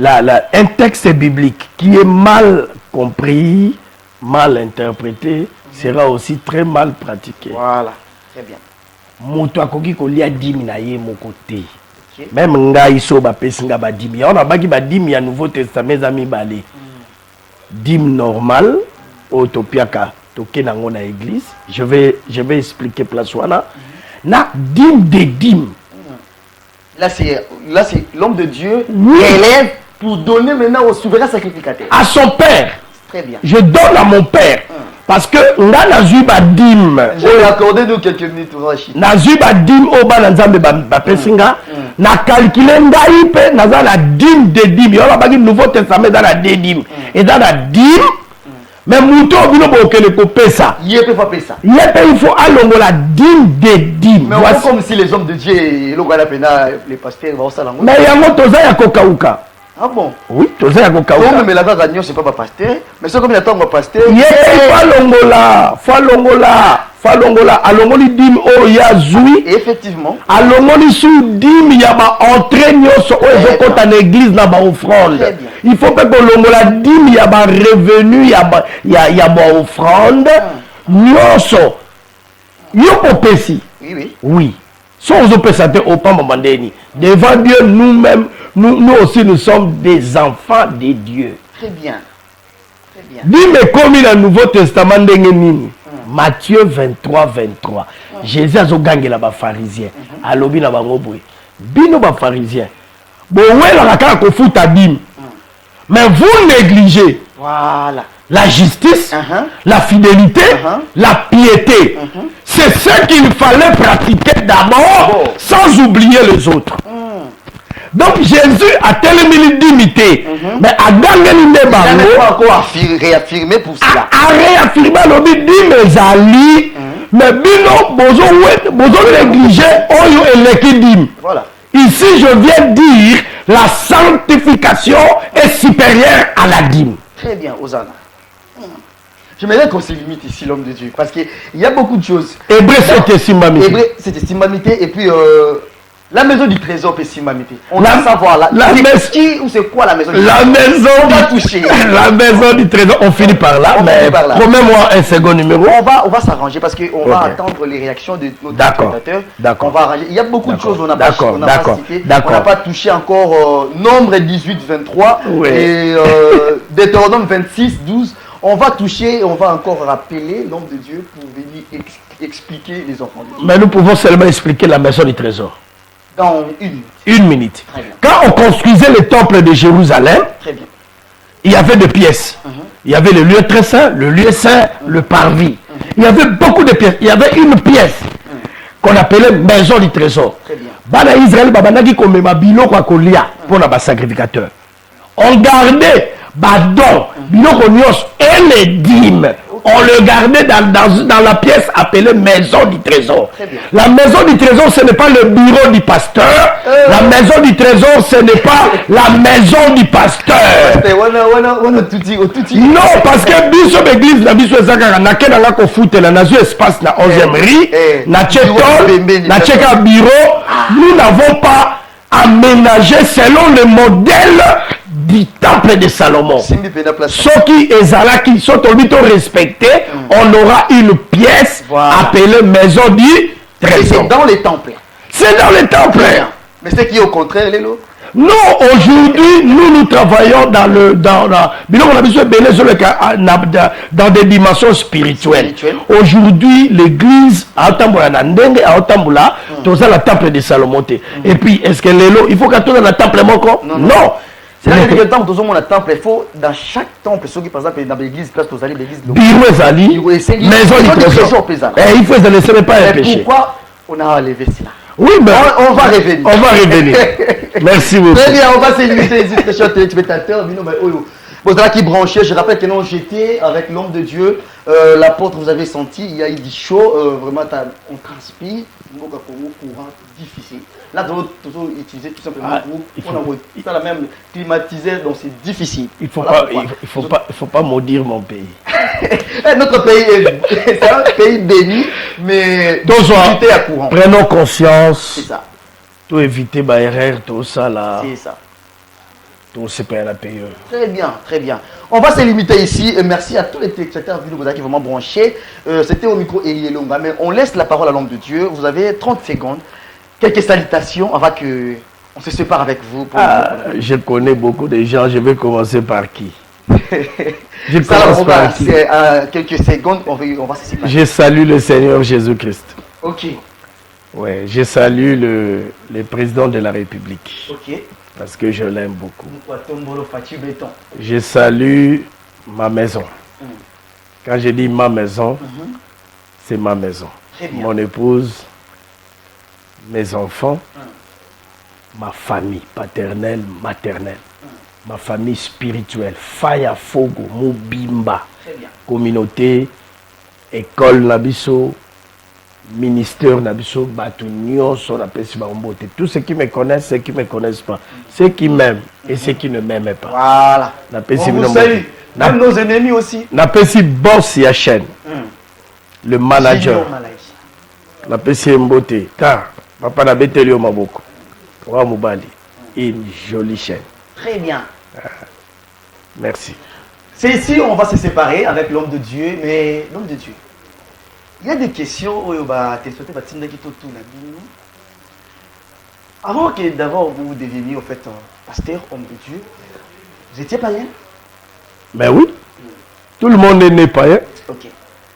Un texte biblique qui est mal compris, mal interprété, sera aussi très mal pratiqué. Voilà. Très bien. Moto akoki kolia dimi na ye moko te. Même ngai so ba pesinga ba dimi. On a baki ba dimi ya Nouveau Testament za mibale. Dîme normal autopiaka toke nango na église. Je vais expliquer place wana. Na dîme de dîme. Là c'est l'homme de Dieu qui élève pour donner maintenant au souverain sacrificateur. À son père. Très bien. Je donne à mon père. Parce que nga nazu ba dîme. Je vais accorder nous quelques minutes pour Rachid. Nazu ba dîme o ba nzambe ba pesinga. Na calculer ngai pe naza la dîme de dîme. Yo la ba Nouveau Testament dans la dîme. Et dans la dîme mais mouto bino bo kele ko pesa. Yépe fa pesa. Yépe il faut alongo la dîme de dîme. Mais voici comme si les hommes de Dieu le gala pena les pasteurs vont ça lango. Mais yango toza ya kokauka. Ah bon? Oui, toza ya kokauka. Non mais la gagnon c'est pas pasteur, mais c'est comme il attend mon pasteur. Yépe fa longola alongoli dîme o ya zui. Effectivement. Alongoli sous dîme ya ba entrée nyoso o ezokota na église na ba offrande. Il faut que longola dîme ya ba revenu ya ba offrande nyoso. Yo popesi. Oui. Sans opérateur au pas mandeni. Devant Dieu nous-mêmes nous aussi nous sommes des enfants de Dieu. Très bien. Très bien. Dîme comme dans le Nouveau Testament nini. Matthieu 23, 23. Jésus a gagné là-bas pharisien. Alobi na bango boy. Bino ba pharisien. Bon ouais la kaka ko futa dîme. Mais vous négligez. Voilà. La justice, la fidélité, la piété. C'est ce qu'il fallait pratiquer d'abord, sans oublier les autres. Donc Jésus a tellement d'imité, mais a gagné une débat. Il n'a pas encore réaffirmé pour cela. A réaffirmé le dit mes alliés, mais bino, bozo négliger, oyo elekidim. Voilà. Ici, je viens dire, la sanctification est supérieure à la dîme. Très bien, Hosanna. J'aimerais qu'on se limite ici, l'homme de Dieu, parce qu'il y a beaucoup de choses. Hébreu, c'était Simamité. Hébreu, c'était Simamité, et puis la maison du trésor, c'est Simamité. On La- va savoir là. la C'est maison- qui ou c'est quoi la maison du La trésor? maison, On va toucher. la maison du trésor, on finit par là, On mais finit par là. promets-moi un second numéro. On va s'arranger parce qu'on va Ok. attendre les réactions de nos D'accord. spectateurs. D'accord. On va arranger. Il y a beaucoup de D'accord. choses qu'on n'a pas, D'accord. on n'a pas D'accord. citées. On D'accord. n'a pas touché encore Nombre 18, 23 Oui. et Deutéronome 26, 12. On va toucher et on va encore rappeler l'homme de Dieu pour venir expliquer les enfants de Dieu. Mais nous pouvons seulement expliquer la maison du trésor. Dans une. Une minute. Très bien. Quand on construisait le temple de Jérusalem, Très bien. il y avait deux pièces. Il y avait le lieu très saint, le lieu saint, le parvis. Il y avait beaucoup de pièces. Il y avait une pièce qu'on appelait maison du trésor. Très bien. Bana Israël babanaki komema biloko ya kolia pour na sacrificateur. On gardait badon biloko nyos et les dîmes. On le gardait dans la pièce appelée maison du trésor. Très bien. La maison du trésor, ce n'est pas le bureau du pasteur. La maison du trésor, ce n'est pas la maison du pasteur. Non, parce que biso l'église na biso ezaka na ke na ko futela na zo espace na 11e rue na tcheka bureau. Nous n'avons pas aménagé selon le modèle du temple de Salomon. Ceux qui ezalaki, ceux qui ont respecté, on aura une pièce appelée maison du Et trésor. c'est dans les temples. C'est dans le temple. Mais c'est qui est au contraire, Lélo? Non, aujourd'hui, nous travaillons dans des dimensions spirituelles. Aujourd'hui, l'église a le temple de Salomon. Et puis, est-ce que il faut que tu aies le temple moko? Non. C'est là que le temple, tout le monde a temple. Il faut, dans chaque temple, ceux qui, par exemple, dans l'église, place aux allées, l'église, Bureau Ezali, maison du trésor. Il faut se laisser pas un péché. Pourquoi on a enlevé cela? Oui, mais on va revenir. On va revenir. Merci beaucoup. Très bien, on va s'éliminer les chers téléspectateurs. Bon, là qui branchait, je rappelle que non, j'étais avec l'homme de Dieu. L'apôtre, vous avez senti, il y a eu du chaud. Vraiment, on transpire. Courant difficile. Là, nous avons utilisé tout simplement on a la même climatisé, donc c'est difficile. Il faut pas maudire mon pays. Notre pays c'est un pays béni, mais éviter à courant. Prenons conscience. C'est ça. Tout éviter ma erreur, tout ça là. C'est ça. Tout c'est pas la paye. Très bien, très bien. On va se limiter ici. Et merci à tous les téléspectateurs qui sont vraiment branchés. C'était au micro Elie Longa, mais on laisse la parole à l'homme de Dieu. Vous avez 30 secondes. Quelques salutations avant que on se sépare avec vous. Je connais beaucoup de gens. Je vais commencer par qui? Quelques secondes, on va se séparer. Je salue le Seigneur Jésus-Christ. Ok. Ouais, je salue le président de la République. Ok. Parce que je l'aime beaucoup. Je salue ma maison. Quand je dis ma maison, c'est ma maison. Mon épouse, mes enfants, ma famille paternelle, maternelle, ma famille spirituelle, Faya Fogo, Mubimba, communauté, école Nabiso, ministère Nabiso, Batunio, tous ceux qui me connaissent, ceux qui ne me connaissent pas, ceux qui m'aiment et ceux qui ne m'aiment pas. Voilà. On vous salue. Même nos ennemis aussi. Napesi boss Yachen, le manager. Napesi Mbote, car papa n'a beteli au maboko. Wa Mubali, une jolie chaîne. Très bien. Merci. C'est ici on va se séparer avec l'homme de Dieu, mais l'homme de Dieu. Il y a des questions où avant que d'abord vous deveniez en fait pasteur, homme de Dieu, vous étiez païen? Mais oui, tout le monde est né païen. Ok.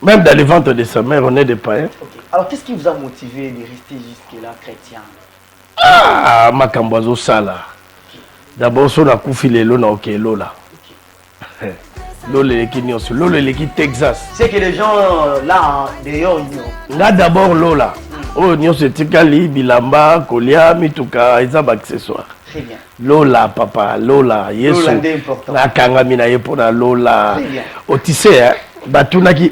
Même dans les ventres de sa mère, on est des païens. Okay. Alors qu'est-ce qui vous a motivé de rester jusque-là chrétien? Ah, Makambazo Sala. D'abord, on a couffé les lots, ok, Lola. Lola, l'équipe Texas. C'est que les gens là, d'ailleurs, ignorent. Là, d'abord, Lola. Oh, nous, c'est Tikali, Bilamba, Kolia, Mituka, ils ont accessoires. Très bien. Lola, papa, Lola, Yesu. Lola, c'est important. La Kangamina, Yepona, Lola. Très bien. Oh, tu sais, hein, batunaki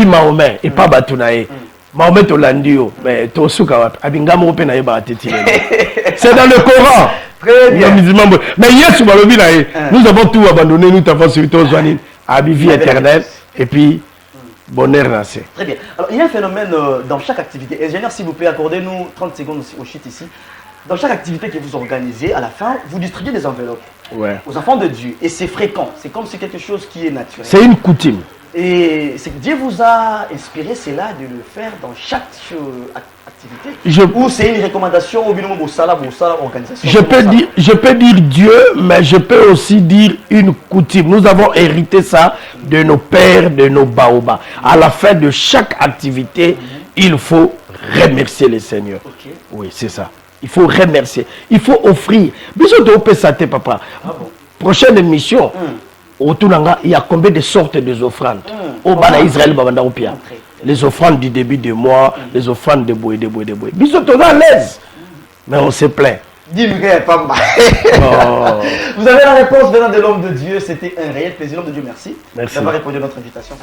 Mahomet et pas batunae. Mahomet Tolandio, mais Tosuka wapi. Abingamo ope na yeba ateti. C'est dans le Coran. Très bien. Mais Yesu balobi na ye. Nous avons tout abandonné, nous t'avons suivi aux joignines. À vie éternelle et puis bonheur nassé. Très bien. Alors il y a un phénomène dans chaque activité. Ingénieur, s'il vous plaît, accordez-nous 30 secondes aussi au shit ici. Dans chaque activité que vous organisez, à la fin, vous distribuez des enveloppes aux enfants de Dieu. Et c'est fréquent. C'est comme si quelque chose qui est naturel. C'est une coutume. Et c'est que Dieu vous a inspiré cela de le faire dans chaque activité. Ou c'est une recommandation au binôme organisation. Je peux dire Dieu, mais je peux aussi dire une coutume. Nous avons hérité ça de nos pères, de nos baobas. À la fin de chaque activité, il faut remercier le Seigneur. Okay. Oui, c'est ça. Il faut remercier. Il faut offrir. Bisous de Opesate, papa. Prochaine émission. Il y a combien de sortes de offrandes au Bana Israël, les offrandes du début de mois, les offrandes de bois, de bois. Bisous, on est à l'aise. Mais on se plaint. Dis-moi, Pamba. Vous avez la réponse venant de l'homme de Dieu. C'était un réel plaisir. L'homme de Dieu, merci. Merci D'avoir répondu à notre invitation.